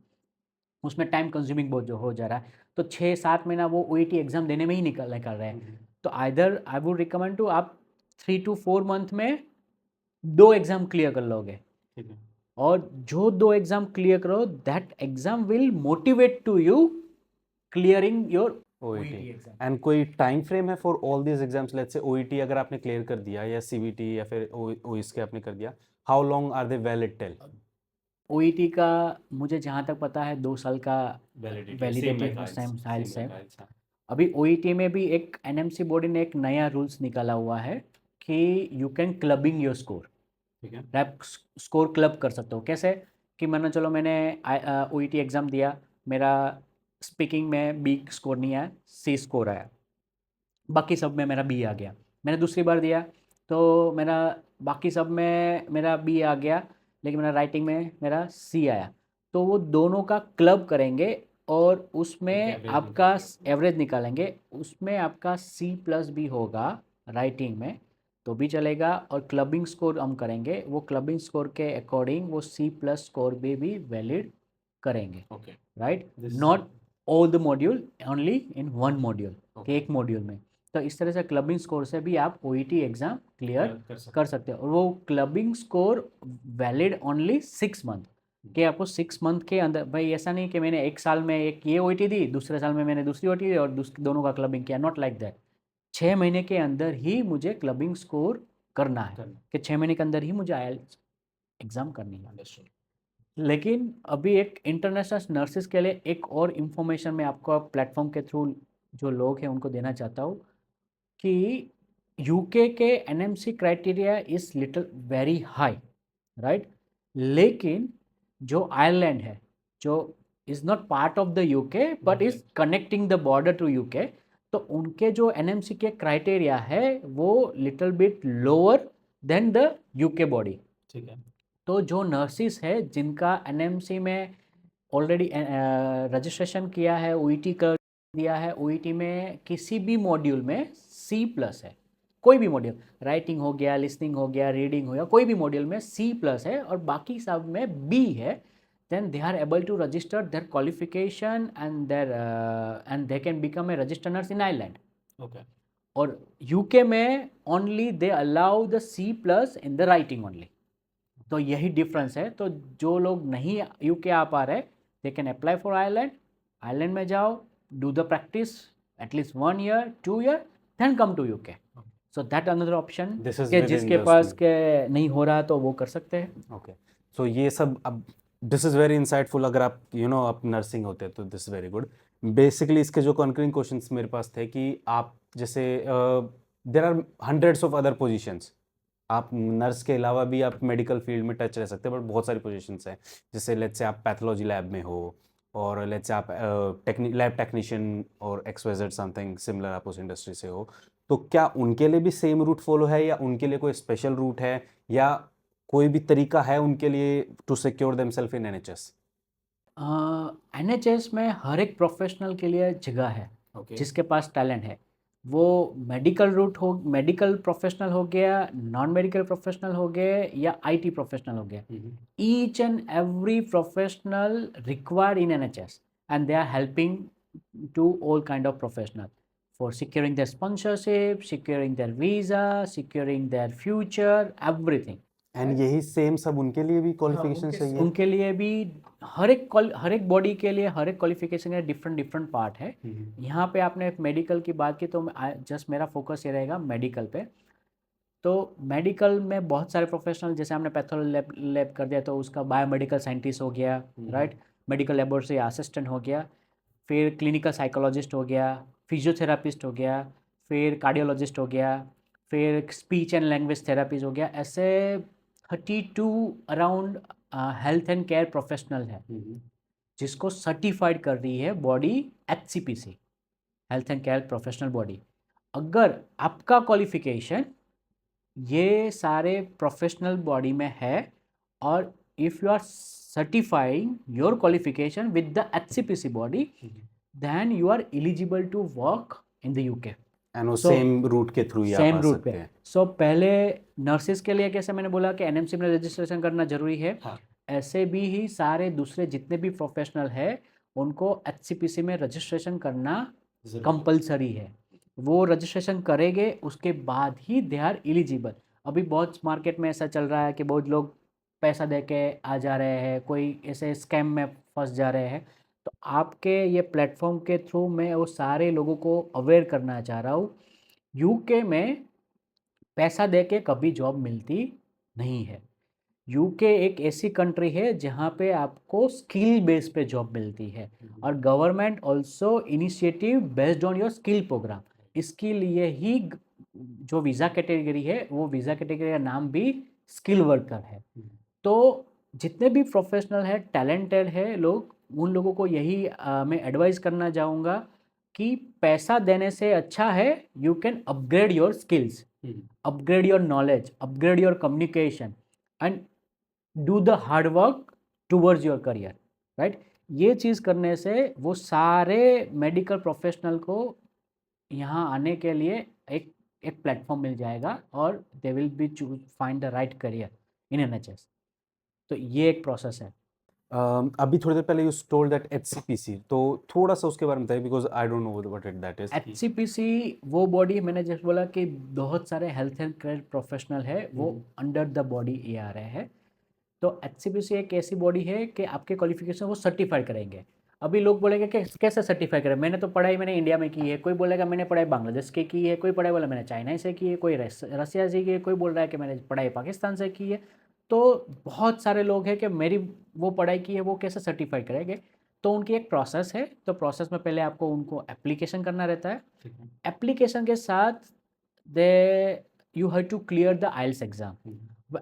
उसमें टाइम कंज्यूमिंग बहुत जो हो जा रहा है, तो 6-7 महीना वो OET एग्ज़ाम देने में ही निकल रहे हैं. तो either I would recommend to आप 3 to 4 मंथ में 2 एग्ज़ाम क्लियर कर लोगे, और जो 2 एग्ज़ाम क्लियर करो that exam will motivate to you clearing your OET exam. And कोई टाइम फ्रेम है for all these exams? Let's say OET अगर आपने क्लियर कर दिया या CBT या फिर OIS के आपने कर दिया, how long are they valid till? OET का मुझे जहाँ तक पता है 2 साल का वैलिडिटी सेम साइल्स है. अभी OET में भी एक NMC बॉडी ने एक नया रूल्स निकाला हुआ है कि you can clubbing your score. ठीक है, आप स्कोर क्लब कर सकते हो. कैसे कि मानो चलो मैंने OET एग्ज़ाम दिया, मेरा स्पीकिंग में B स्कोर नहीं आया, C स्कोर आया, बाकी सब में मेरा B आ गया. मैंने दूसरी बार दिया तो मेरा बाकी सब में मेरा B आ गया, लेकिन मेरा राइटिंग में मेरा C आया. तो वो दोनों का क्लब करेंगे और उसमें आपका एवरेज निकालेंगे, उसमें आपका C+B होगा राइटिंग में तो भी चलेगा, और क्लबिंग स्कोर हम करेंगे, वो क्लबिंग स्कोर के अकॉर्डिंग वो C+ स्कोर भी वैलिड करेंगे. Right, not all the module, only in 1 module, एक मॉड्यूल में. तो इस तरह से क्लबिंग स्कोर से भी आप OET एग्ज़ाम क्लियर कर सकते हो. और वो clubbing score valid only 6 month, कि आपको 6 मंथ के अंदर, भाई ऐसा नहीं कि मैंने 1 साल में एक ये OET दी, दूसरे साल में मैंने दूसरी OET दी और दोनों का क्लबिंग किया. Not like that. 6 महीने के अंदर ही मुझे क्लबिंग स्कोर करना है, कि 6 महीने के अंदर ही मुझे IELTS एग्ज़ाम करनी है. लेकिन अभी एक इंटरनेशनल नर्सेज के लिए एक और इन्फॉर्मेशन मैं आपको प्लेटफॉर्म के थ्रू जो लोग हैं उनको देना चाहता हूँ कि UK के NMC criteria is little very high, right? लेकिन जो आयरलैंड है, जो is not part of the UK but is connecting the border to UK, तो उनके जो एनएमसी के क्राइटेरिया है वो little bit lower than the UK body. ठीक है। तो जो नर्सिस है जिनका एनएमसी में ऑलरेडी रजिस्ट्रेशन किया है, ओईटी कर दिया है, ओईटी में किसी भी मॉड्यूल में सी प्लस है, कोई भी मॉड्यूल, राइटिंग हो गया, लिसनिंग हो गया, रीडिंग हो गया, कोई भी मॉड्यूल में सी प्लस है और बाकी सब में बी है, then they are able to register their qualification and they can become a registered nurse in Ireland. Okay. और यूके में only they allow the C plus in the writing only. तो यही डिफरेंस है। तो जो लोग नहीं यूके आ पा रहे, they can apply for Ireland, Ireland में जाओ, do the practice at least 1 year 2 year, then come to UK. So that another option This is के within जिसके the पास school. के नहीं हो रहा तो वो कर सकते हैं। ओके। सो ये सब अब दिस इज़ वेरी इंसाइटफुल। अगर आप आप नर्सिंग होते हैं तो दिस वेरी गुड। बेसिकली इसके जो कंकरिंग क्वेश्चंस मेरे पास थे कि आप जैसे there are hundreds of other positions, आप नर्स के अलावा भी आप मेडिकल फील्ड में टच रह सकते हैं, बट बहुत सारी पोजीशंस हैं। जैसे लेट्स से आप पैथोलॉजी लैब में हो, और लेट्स से आप लैब टेक्नीशियन और एक्सवाइजेड समथिंग सिमिलर आप उस इंडस्ट्री से हो, तो क्या उनके लिए भी सेम रूट फॉलो है, या उनके लिए कोई स्पेशल रूट है, या कोई भी तरीका है उनके लिए to secure themselves in NHS? NHS में हर एक प्रोफेशनल के लिए जगह है, ओके। जिसके पास टैलेंट है। वो मेडिकल रूट हो, मेडिकल प्रोफेशनल हो गया, नॉन मेडिकल प्रोफेशनल हो गए, या आईटी प्रोफेशनल हो गया, each and every professional required in NHS, and they are helping to all kind of professional for securing their sponsorship, securing their visa, securing their future, everything. And यही same सब उनके लिए भी qualification चाहिए? उनके लिए भी हर एक बॉडी के लिए हर एक क्वालिफिकेशन का डिफरेंट डिफरेंट पार्ट है। यहाँ पे आपने मेडिकल की बात की, तो जस्ट मेरा फोकस ये रहेगा मेडिकल पे। तो मेडिकल में बहुत सारे प्रोफेशनल, जैसे हमने पैथोलॉजी लैब कर दिया तो उसका बायोमेडिकल साइंटिस्ट हो गया, राइट, मेडिकल लेबोरेटरी असिस्टेंट हो गया, फिर क्लिनिकल साइकोलॉजिस्ट हो गया, फिजियोथेरापिस्ट हो गया, फिर कार्डियोलॉजिस्ट हो गया, फिर स्पीच एंड लैंग्वेज थेरापीज हो गया। ऐसे 32 around health and care professional है जिसको सर्टिफाइड कर रही है body HCPC, health and care professional body. अगर आपका क्वालिफिकेशन ये सारे प्रोफेशनल बॉडी में है, और if you are certifying your qualification with the HCPC body, then you are eligible to work in the UK. And वो सेम रूट के through ही आप सेम आ रूट सकते पे। हैं। सो पहले नर्सिस के लिए कैसे मैंने बोला कि एनएमसी में रजिस्ट्रेशन करना जरूरी है, हाँ। ऐसे भी ही सारे दूसरे जितने भी प्रोफेशनल है उनको HCPC में रजिस्ट्रेशन करना कंपलसरी है। वो रजिस्ट्रेशन करेंगे उसके बाद ही दे आर एलिजिबल। अभी बहुत मार्केट में ऐसा चल रहा है कि बहुत लोग पैसा दे के आ जा रहे हैं, कोई ऐसे स्कैम में फंस जा रहे हैं। तो आपके ये प्लेटफॉर्म के थ्रू मैं वो सारे लोगों को अवेयर करना चाह रहा हूँ, यूके में पैसा दे के कभी जॉब मिलती नहीं है। यूके एक ऐसी कंट्री है जहाँ पे आपको स्किल बेस पे जॉब मिलती है, और government also initiative based on your skill programme. इसके लिए ही जो वीज़ा कैटेगरी है, वो वीज़ा कैटेगरी का नाम भी स्किल वर्कर है। तो जितने भी प्रोफेशनल है, टैलेंटेड है लोग, उन लोगों को यही मैं एडवाइस करना चाहूँगा कि पैसा देने से अच्छा है you can upgrade your skills, upgrade your knowledge, upgrade your communication, and do the hard work towards your career, right. ये चीज़ करने से वो सारे मेडिकल प्रोफेशनल को यहाँ आने के लिए एक एक प्लेटफॉर्म मिल जाएगा, और दे will B find the right career in NHS. तो ये एक प्रोसेस है। अभी थोड़ी देर पहले यू टोल्ड दैट HCPC, तो थोड़ा सा उसके बारे में बताइए, because I don't know what it that is. HCPC वो बॉडी, मैंने जैसे बोला कि बहुत सारे हेल्थ एंड केयर प्रोफेशनल है, वो अंडर द बॉडी ये आ रहे हैं। तो HCPC एक ऐसी बॉडी है कि आपके क्वालिफिकेशन वो सर्टिफाई करेंगे। अभी लोग बोलेंगे कि कैसे सर्टिफाई करें, मैंने इंडिया में की है, कोई बोलेगा मैंने पढ़ाई बांग्लादेश के की है, कोई पढ़ाई बोला मैंने चाइना से की है, कोई रसिया से की है, कोई बोल रहा है कि मैंने पढ़ाई पाकिस्तान से की है। तो बहुत सारे लोग हैं कि मेरी वो पढ़ाई की है, वो कैसे सर्टिफाई करेंगे। तो उनकी एक प्रोसेस है। तो प्रोसेस में पहले आपको उनको एप्लीकेशन करना रहता है। एप्लीकेशन के साथ they you have to clear the IELTS exam.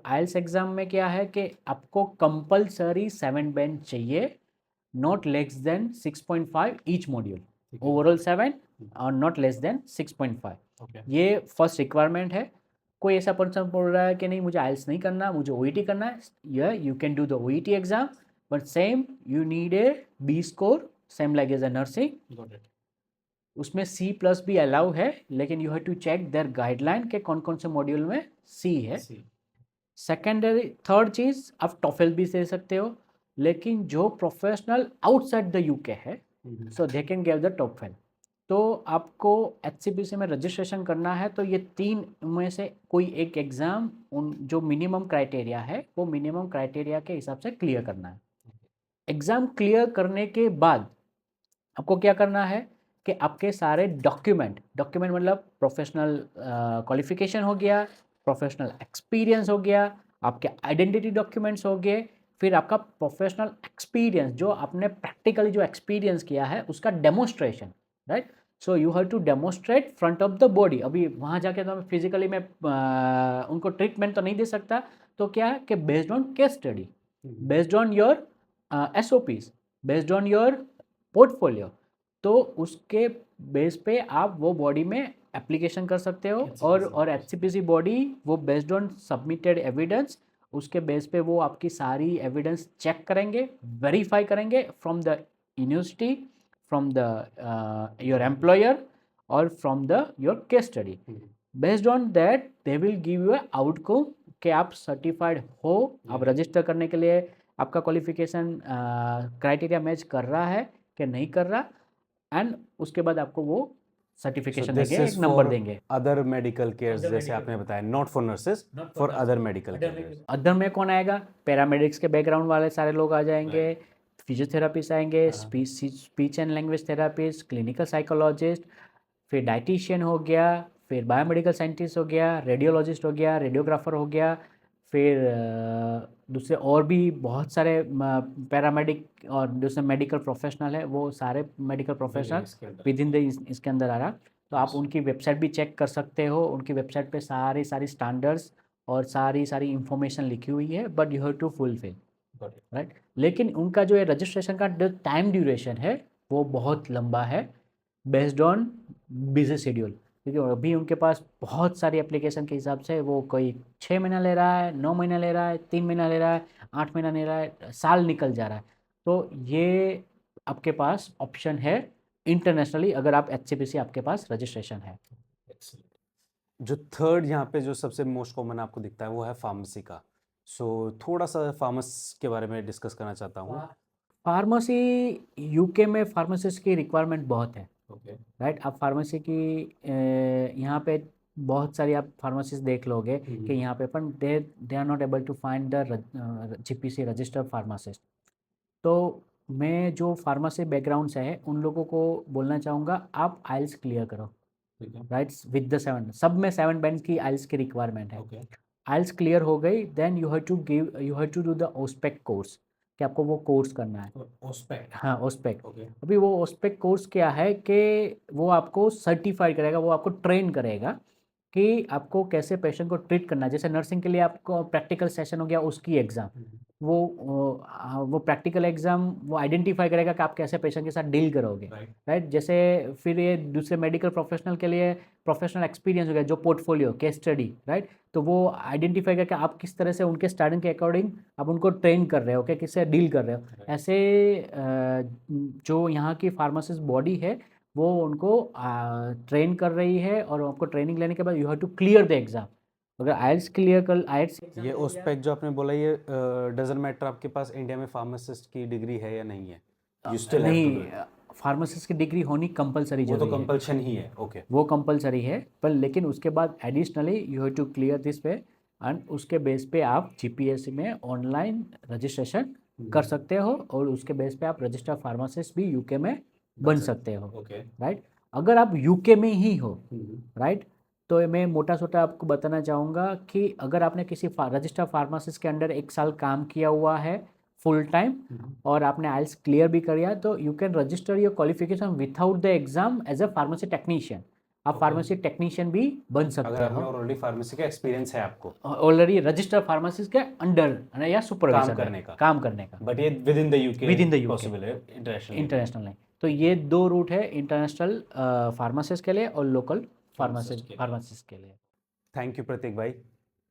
IELTS exam में क्या है कि आपको कंपलसरी 7 बैंड चाहिए, not less than 6.5 each module, overall 7 और नॉट लेस देन 6.5। ये फर्स्ट रिक्वायरमेंट है। कोई ऐसा पर्सन बोल रहा है कि नहीं मुझे आइल्स नहीं करना, मुझे ओईटी करना है, you can do the OET exam, but same you need a B score, same like as a nursing. उसमें सी प्लस भी अलाउ है, लेकिन you have to check their guideline के कौन कौन से मॉड्यूल में सी है। सेकेंडरी थर्ड चीज़, आप टॉफेल भी दे सकते हो, लेकिन जो प्रोफेशनल आउटसाइड द यूके है, so they can give the TOEFL. तो आपको एचसीपीसी में रजिस्ट्रेशन करना है तो ये 3 में से कोई एक एग्ज़ाम, उन जो मिनिमम क्राइटेरिया है वो मिनिमम क्राइटेरिया के हिसाब से क्लियर करना है। एग्ज़ाम क्लियर करने के बाद आपको क्या करना है कि आपके सारे डॉक्यूमेंट मतलब प्रोफेशनल क्वालिफिकेशन हो गया, प्रोफेशनल एक्सपीरियंस हो गया, आपके आइडेंटिटी डॉक्यूमेंट्स हो गए, फिर आपका प्रोफेशनल एक्सपीरियंस जो आपने प्रैक्टिकली जो एक्सपीरियंस किया है उसका demonstration, right. So you have to demonstrate front of the body. अभी वहाँ जाके तो मैं फिजिकली मैं उनको ट्रीटमेंट तो नहीं दे सकता, तो क्या है कि based on case study, based on your SOPs, based on your portfolio, तो उसके बेस पे आप वो बॉडी में एप्लीकेशन कर सकते हो। और एचसीपीसी बॉडी वो बेस्ड ऑन सबमिटेड एविडेंस, उसके बेस पे वो आपकी सारी एविडेंस चेक करेंगे, वेरीफाई करेंगे from the university, from the your employer और from the your case study. Based on that they will give you outcome कि आप सर्टिफाइड हो, आप रजिस्टर करने के लिए आपका क्वालिफिकेशन क्राइटेरिया मैच कर रहा है कि नहीं कर रहा, एंड उसके बाद आपको वो सर्टिफिकेशन देंगे, एक नंबर देंगे। अदर मेडिकल केयर्स जैसे आपने बताया, not for nurses, for other medical cares. Other में कौन आएगा? पैरामेडिक्स के बैकग्राउंड वाले सारे लोग आ जाएंगे, फिजियोथेरापिस्ट आएंगे, speech and language therapist, clinical psychologist, फिर डाइटिशियन हो गया, फिर बायोमेडिकल साइंटिस्ट हो गया, रेडियोलॉजिस्ट हो गया, रेडियोग्राफर हो गया, फिर दूसरे और भी बहुत सारे पैरामेडिक और दूसरे मेडिकल प्रोफेशनल है, वो सारे medical professional with in the इसके अंदर आ रहा। तो आप उनकी वेबसाइट भी चेक कर सकते हो, उनकी वेबसाइट पे सारी स्टैंडर्ड्स और सारी इंफॉर्मेशन लिखी हुई है, but you have to fulfil, right. लेकिन उनका जो है रजिस्ट्रेशन का जो टाइम ड्यूरेशन है वो बहुत लंबा है, बेस्ड ऑन बिजी शेड्यूल, क्योंकि अभी उनके पास बहुत सारी एप्लीकेशन के हिसाब से वो कोई 6 महीना ले रहा है, 9 महीना ले रहा है, 3 महीना ले रहा है, 8 महीना ले रहा है, साल निकल जा रहा है। तो ये आपके पास ऑप्शन है इंटरनेशनली, अगर आप एचसीपीसी आपके पास रजिस्ट्रेशन है। जो थर्ड यहाँ पे जो सबसे मोस्ट कॉमन आपको दिखता है वो है फार्मेसी का। सो थोड़ा सा फार्मेसी के बारे में डिस्कस करना चाहता हूँ। फार्मेसी, यूके में फार्मासिस्ट की रिक्वायरमेंट बहुत है, राइट। आप फार्मेसी की यहाँ पे बहुत सारी आप फार्मासिस्ट देख लोगे कि यहाँ पे, पर they are not able to find the GPC registered pharmacist. तो मैं जो फार्मेसी बैकग्राउंड से है उन लोगों को बोलना चाहूँगा, आप आइल्स क्लियर करो, राइट, विद द 7, सब में 7 बैंड की आइल्स की रिक्वायरमेंट है। आइल्स क्लियर हो गई, then you have to do the OSPEC course, कि आपको वो कोर्स करना है। ओस्पेक, हाँ ओस्पेक। अभी वो ओस्पेक कोर्स क्या है कि वो आपको सर्टिफाइड करेगा, वो आपको ट्रेन करेगा कि आपको कैसे पेशेंट को ट्रीट करना है। जैसे नर्सिंग के लिए आपको प्रैक्टिकल सेशन हो गया, उसकी एग्ज़ाम, वो प्रैक्टिकल एग्ज़ाम वो आइडेंटिफाई करेगा कि आप कैसे पेशेंट के साथ डील करोगे, राइट। जैसे फिर ये दूसरे मेडिकल प्रोफेशनल के लिए प्रोफेशनल एक्सपीरियंस हो गया, जो पोर्टफोलियो, केस स्टडी, राइट। तो वो आइडेंटिफाई करके आप किस तरह से उनके स्टार्टिंग के अकॉर्डिंग आप उनको ट्रेन कर रहे हो, कि किससे डील कर रहे हो। ऐसे जो यहाँ की फार्मासिस्ट बॉडी है वो उनको ट्रेन कर रही है, और आपको ट्रेनिंग लेने के बाद you have to clear the exam. अगर आइल्स क्लियर कर, आइल्स ये ओस्पेक जो आपने बोला, ये डजंट मैटर आपके पास इंडिया में फार्मासिस्ट की डिग्री है या नहीं है, you still have to do it. Pharmacist की डिग्री होनी कंपलसरी वो तो जरूरी है, कंपल्शन ही है, ओके। वो कंपलसरी है, पर लेकिन उसके बाद additionally you have to clear this पे, एंड उसके बेस पे आप जीपीएससी में ऑनलाइन रजिस्ट्रेशन कर सकते हो, और उसके बेस पे आप रजिस्टर्ड फार्मासिस्ट भी यूके में बन सकते हो, राइट। अगर आप यूके में ही हो, राइट, तो मैं मोटा सोटा आपको बताना चाहूँगा कि अगर आपने किसी रजिस्टर्ड फार्मासिस्ट के अंडर 1 साल काम किया हुआ है फुल टाइम, और आपने आइल्स क्लियर भी कर लिया, तो you can register your qualification without the exam as a pharmacy technician. आप फार्मेसी टेक्नीशियन भी बन अगर सकते आप में हो ऑलरेडी फार्मेसी का एक्सपीरियंस है आपको ऑलरेडी रजिस्टर्ड फार्मासिस्ट के अंडर या सुपरविजन करने का। काम करने का बट ये with in the UK Within the UK. Possible है, इंटरनेशनल इंटरनेशनल नहीं। तो ये दो रूट है इंटरनेशनल फार्मासिस्ट के लिए और लोकल फार्मासिस्ट के लिए। थैंक यू प्रतीक भाई,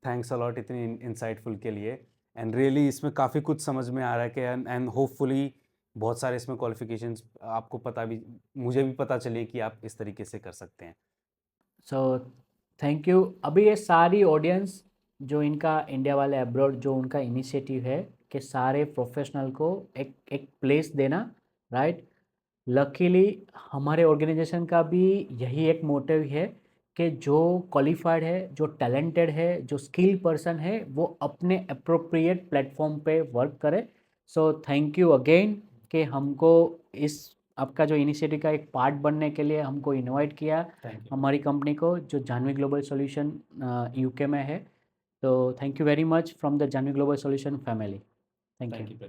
थैंक्स अलॉट इतनी इंसाइटफुल के लिए। एंड रियली इसमें काफ़ी कुछ समझ में आ रहा है कि एंड होपफुली बहुत सारे इसमें क्वालिफिकेशंस आपको पता भी, मुझे भी पता चले कि आप इस तरीके से कर सकते हैं। So thank you. अभी ये सारी ऑडियंस जो इनका इंडिया वाले अब्रॉड जो उनका इनिशिएटिव है कि सारे प्रोफेशनल को एक एक प्लेस देना, राइट। लकीली हमारे ऑर्गेनाइजेशन का भी यही एक मोटिव है कि जो क्वालिफाइड है, जो टैलेंटेड है, जो स्किल पर्सन है, वो अपने अप्रोप्रिएट प्लेटफॉर्म पे वर्क करे। सो थैंक यू अगेन कि हमको इस आपका जो इनिशिएटिव का एक पार्ट बनने के लिए हमको इनवाइट किया हमारी कंपनी को जो जानवी ग्लोबल सॉल्यूशन यूके में है। तो thank you very much from the Janvi global solution family. Thank you.